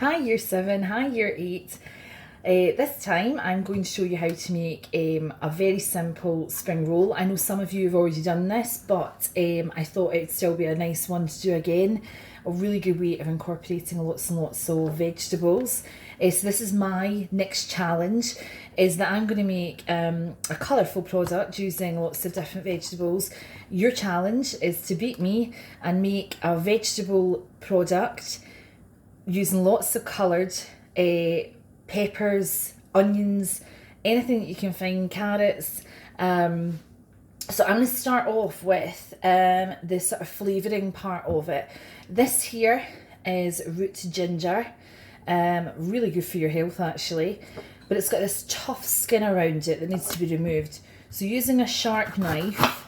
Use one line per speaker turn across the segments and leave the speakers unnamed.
Hi Year 7, hi Year 8. This time I'm going to show you how to make a very simple spring roll. I know some of you have already done this, but I thought it'd still be a nice one to do again. A really good way of incorporating lots and lots of vegetables. So this is my next challenge, is that I'm going to make a colourful product using lots of different vegetables. Your challenge is to beat me and make a vegetable product using lots of coloured peppers, onions, anything that you can find, carrots. So I'm going to start off with the sort of flavouring part of it. This here is root ginger, really good for your health actually, but it's got this tough skin around it that needs to be removed. So using a sharp knife,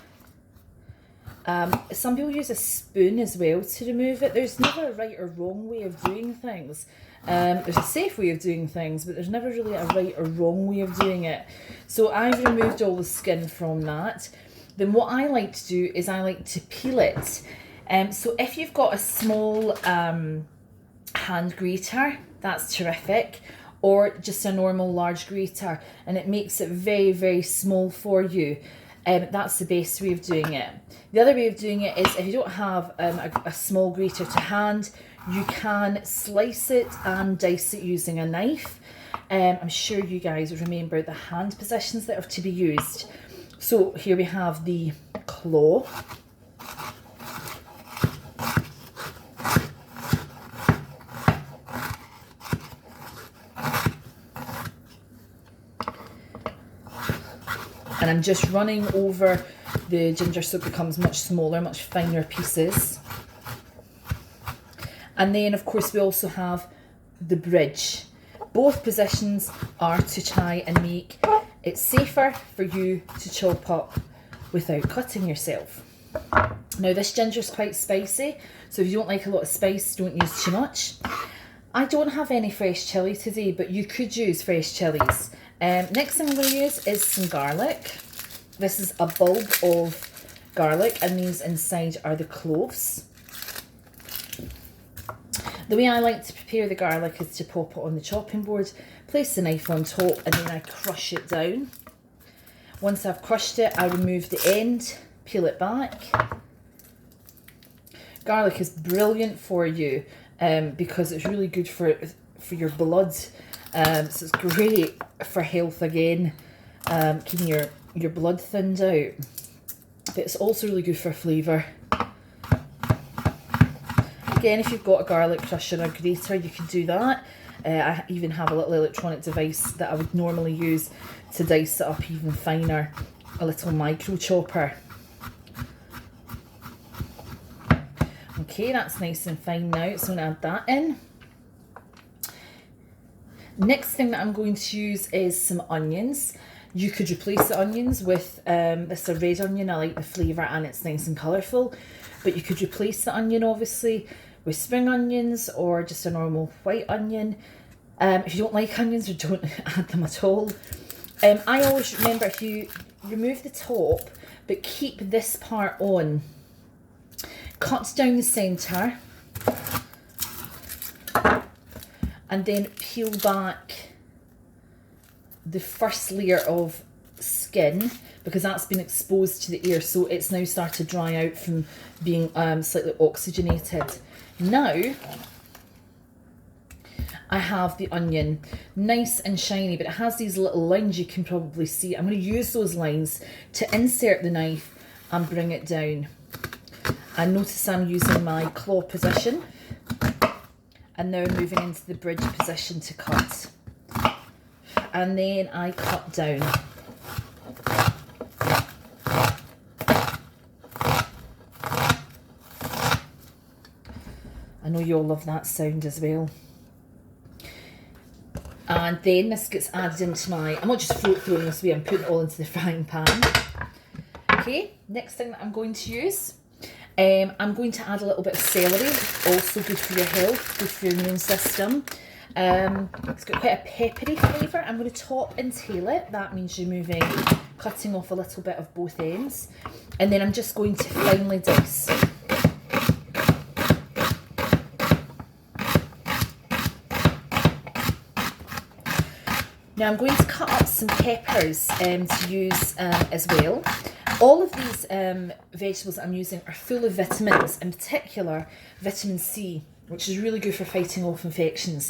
some people use a spoon as well to remove it. There's never a right or wrong way of doing things. There's a safe way of doing things, but there's never really a right or wrong way of doing it. So I've removed all the skin from that. Then what I like to do is I like to peel it. So if you've got a small hand grater, that's terrific, or just a normal large grater, and it makes it very, very small for you. That's the best way of doing it. The other way of doing it is if you don't have a small grater to hand, you can slice it and dice it using a knife. I'm sure you guys would remember the hand positions that are to be used. So here we have the claw. And I'm just running over the ginger so it becomes much smaller, much finer pieces. And then of course we also have the bridge. Both positions are to try and make it safer for you to chop up without cutting yourself. Now this ginger is quite spicy, so if you don't like a lot of spice, don't use too much. I don't have any fresh chilli today, but you could use fresh chilies. Next thing I'm going to use is some garlic. This is a bulb of garlic, and these inside are the cloves. The way I like to prepare the garlic is to pop it on the chopping board, place the knife on top, and then I crush it down. Once I've crushed it, I remove the end, peel it back. Garlic is brilliant for you because it's really good for your blood. So it's great for health again, keeping your blood thinned out. But it's also really good for flavour. Again, if you've got a garlic crusher or grater, you can do that. I even have a little electronic device that I would normally use to dice it up even finer, a little micro chopper. Okay, that's nice and fine now, so I'm going to add that in. Next thing that I'm going to use is some onions. You could replace the onions with this a red onion. I like the flavour and it's nice and colourful. But you could replace the onion obviously with spring onions or just a normal white onion. If you don't like onions, or don't add them at all. I always remember, if you remove the top but keep this part on, cut down the centre and then peel back the first layer of skin, because that's been exposed to the air, so it's now started to dry out from being slightly oxygenated. Now I have the onion, nice and shiny, but it has these little lines you can probably see. I'm going to use those lines to insert the knife and bring it down. And notice I'm using my claw position, and now moving into the bridge position to cut. And then I cut down. I know you all love that sound as well. And then this gets added into my, I'm not just throwing this away, I'm putting it all into the frying pan. Okay, next thing that I'm going to use, I'm going to add a little bit of celery, also good for your health, good for your immune system. It's got quite a peppery flavour. I'm going to top and tail it. That means removing, cutting off a little bit of both ends. And then I'm just going to finely dice. Now I'm going to cut up some peppers to use as well. All of these vegetables that I'm using are full of vitamins, in particular vitamin C, which is really good for fighting off infections.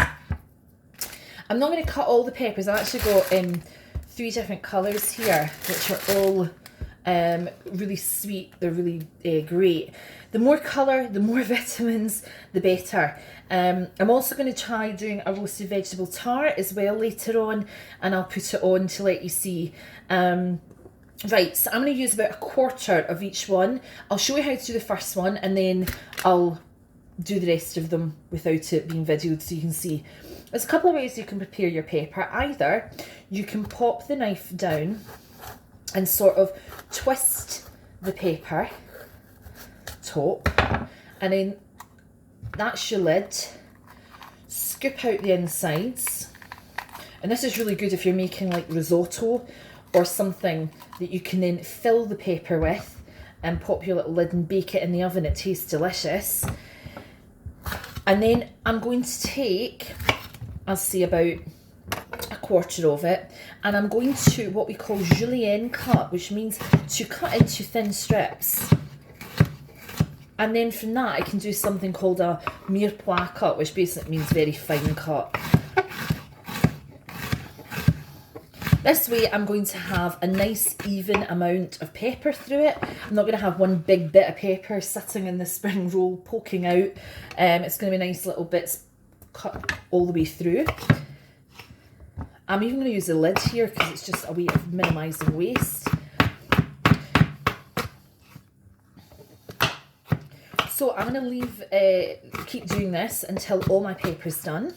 I'm not going to cut all the peppers. I've actually got 3 different colours here, which are all really sweet. They're really great. The more colour, the more vitamins, the better. I'm also going to try doing a roasted vegetable tart as well later on, and I'll put it on to let you see. Right, so I'm going to use about 1/4 of each one. I'll show you how to do the first one, and then I'll do the rest of them without it being videoed so you can see. There's a couple of ways you can prepare your pepper. Either you can pop the knife down and sort of twist the pepper top, and then that's your lid. Scoop out the insides, and this is really good if you're making like risotto or something that you can then fill the pepper with and pop your little lid and bake it in the oven. It tastes delicious. And then I'm going to take, I'll say about 1/4 of it, and I'm going to what we call julienne cut, which means to cut into thin strips. And then from that I can do something called a mirepoix cut, which basically means very fine cut. This way I'm going to have a nice even amount of pepper through it. I'm not going to have one big bit of pepper sitting in the spring roll poking out. It's going to be nice little bits cut all the way through. I'm even going to use the lid here because it's just a way of minimising waste. So I'm going to keep doing this until all my pepper's done.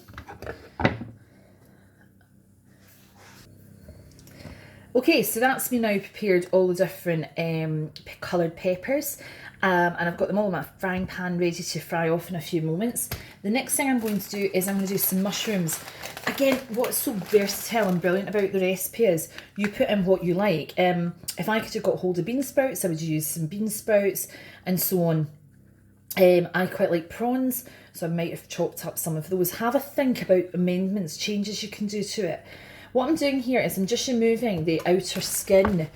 Okay, so that's me now prepared all the different coloured peppers, and I've got them all in my frying pan ready to fry off in a few moments. The next thing I'm going to do is I'm going to do some mushrooms. Again, what's so versatile and brilliant about the recipe is you put in what you like. If I could have got hold of bean sprouts, I would use some bean sprouts and so on. I quite like prawns, so I might have chopped up some of those. Have a think about amendments, changes you can do to it. What I'm doing here is I'm just removing the outer skin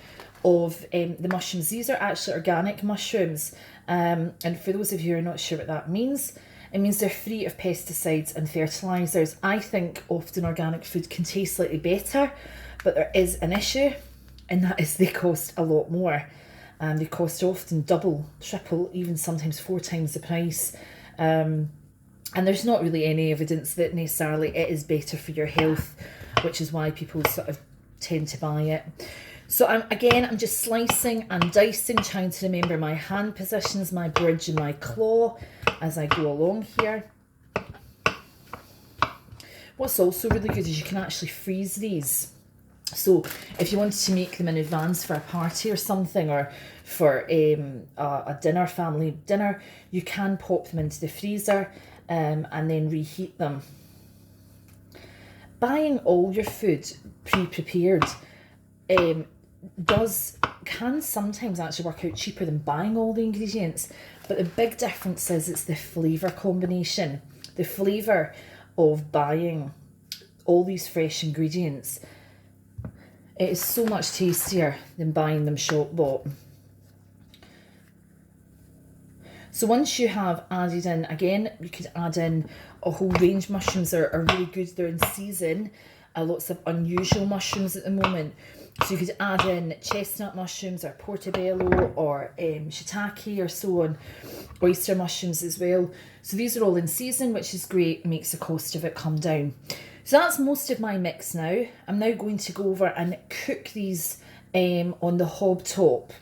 of the mushrooms. These are actually organic mushrooms, and for those of you who are not sure what that means, it means they're free of pesticides and fertilisers. I think often organic food can taste slightly better, but there is an issue, and that is they cost a lot more. They cost often double, triple, even sometimes 4 times the price. And there's not really any evidence that necessarily it is better for your health, which is why people sort of tend to buy it. So I'm just slicing and dicing, trying to remember my hand positions, my bridge and my claw as I go along here. What's also really good is you can actually freeze these. So if you wanted to make them in advance for a party or something, or for a dinner, family dinner, you can pop them into the freezer and then reheat them. Buying all your food pre-prepared can sometimes actually work out cheaper than buying all the ingredients, but the big difference is it's the flavour combination. The flavour of buying all these fresh ingredients, it is so much tastier than buying them shop bought. So once you have added in, again, you could add in a whole range. Mushrooms are really good. They're in season. Lots of unusual mushrooms at the moment. So you could add in chestnut mushrooms or portobello or shiitake or so on. Oyster mushrooms as well. So these are all in season, which is great. Makes the cost of it come down. So that's most of my mix now. I'm now going to go over and cook these on the hob top.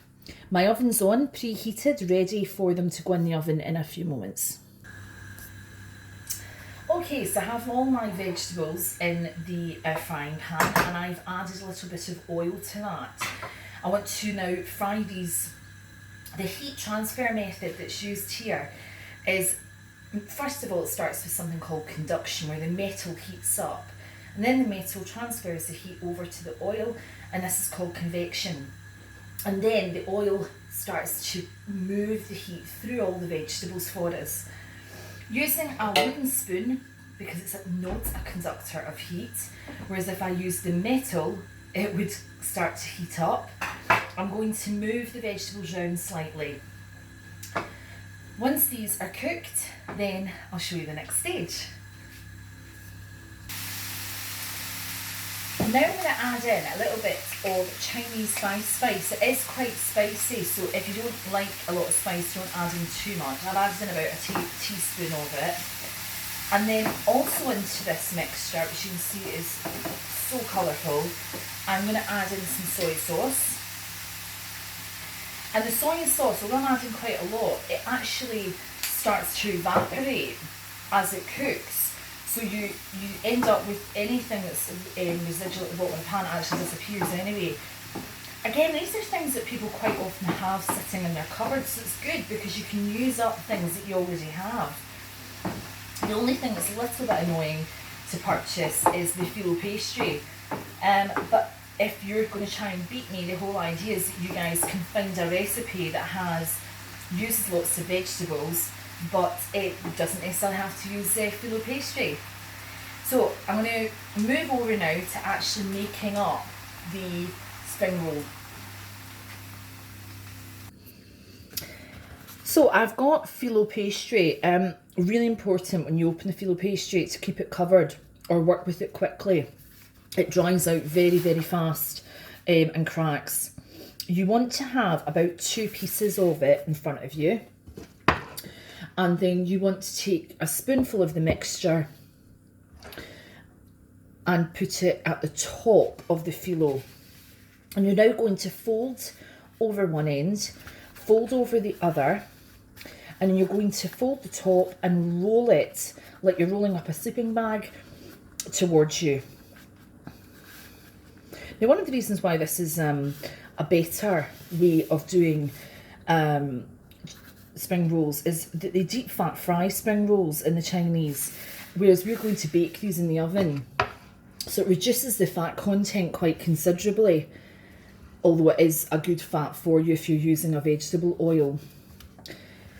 My oven's on, preheated, ready for them to go in the oven in a few moments. Okay, so I have all my vegetables in the frying pan, and I've added a little bit of oil to that. I want to now fry these. The heat transfer method that's used here is, first of all, it starts with something called conduction, where the metal heats up, and then the metal transfers the heat over to the oil, and this is called convection. And then the oil starts to move the heat through all the vegetables for us. Using a wooden spoon, because it's not a conductor of heat, whereas if I use the metal, it would start to heat up. I'm going to move the vegetables around slightly. Once these are cooked, then I'll show you the next stage. Now I'm going to add in a little bit of Chinese spice. It is quite spicy, so if you don't like a lot of spice, don't add in too much. I've added in about a teaspoon of it. And then also into this mixture, which you can see is so colourful, I'm going to add in some soy sauce. And the soy sauce, although I'm adding quite a lot, it actually starts to evaporate as it cooks. So you end up with anything that's residual at the bottom of the pan actually disappears anyway. Again, these are things that people quite often have sitting in their cupboards, so it's good because you can use up things that you already have. The only thing that's a little bit annoying to purchase is the phyllo pastry. But if you're going to try and beat me, the whole idea is that you guys can find a recipe that uses lots of vegetables, but it doesn't necessarily have to use phyllo pastry. So I'm going to move over now to actually making up the spring roll. So I've got phyllo pastry. Really important when you open the phyllo pastry to keep it covered or work with it quickly. It dries out very, very fast and cracks. You want to have about 2 pieces of it in front of you. And then you want to take a spoonful of the mixture and put it at the top of the phyllo. And you're now going to fold over one end, fold over the other, and then you're going to fold the top and roll it like you're rolling up a sleeping bag towards you. Now, one of the reasons why this is a better way of doing spring rolls is that they deep fat fry spring rolls in the Chinese, whereas we're going to bake these in the oven. So it reduces the fat content quite considerably, although it is a good fat for you if you're using a vegetable oil.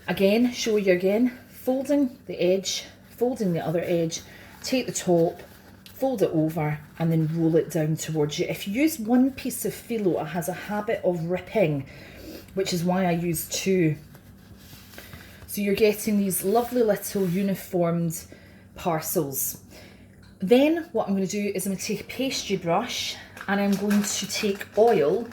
Again, show you again, folding the edge, folding the other edge, take the top, fold it over and then roll it down towards you. If you use one piece of phyllo, it has a habit of ripping, which is why I use 2. So you're getting these lovely little uniformed parcels. Then what I'm going to do is I'm going to take a pastry brush and I'm going to take oil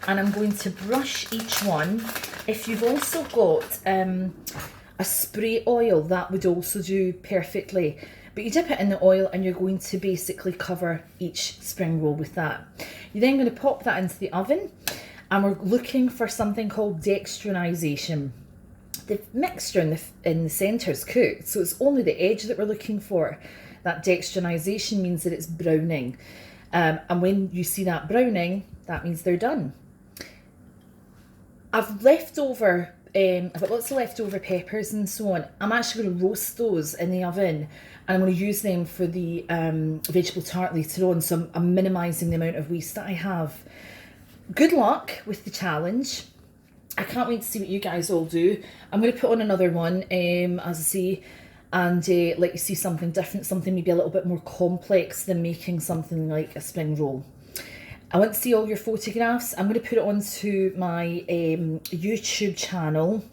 and I'm going to brush each one. If you've also got a spray oil, that would also do perfectly. But you dip it in the oil and you're going to basically cover each spring roll with that. You're then going to pop that into the oven and we're looking for something called dextrinization. The mixture in the centre is cooked, so it's only the edge that we're looking for. That dextrinization means that it's browning. And when you see that browning, that means they're done. I've got lots of leftover peppers and so on. I'm actually going to roast those in the oven and I'm going to use them for the vegetable tart later on, so I'm minimising the amount of waste that I have. Good luck with the challenge. I can't wait to see what you guys all do. I'm going to put on another one, as I say, and let you see something different, something maybe a little bit more complex than making something like a spring roll. I want to see all your photographs. I'm going to put it onto my YouTube channel,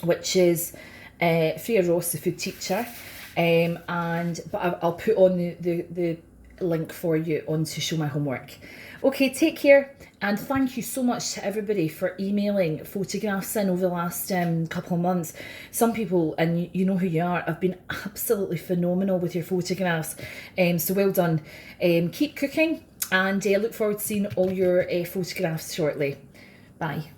which is Freya Ross, the food teacher, but I'll put on the link for you on to show my homework. Okay, take care, and thank you so much to everybody for emailing photographs in over the last couple of months. Some people, and you know who you are, have been absolutely phenomenal with your photographs, so well done. Keep cooking, and I look forward to seeing all your photographs shortly. Bye.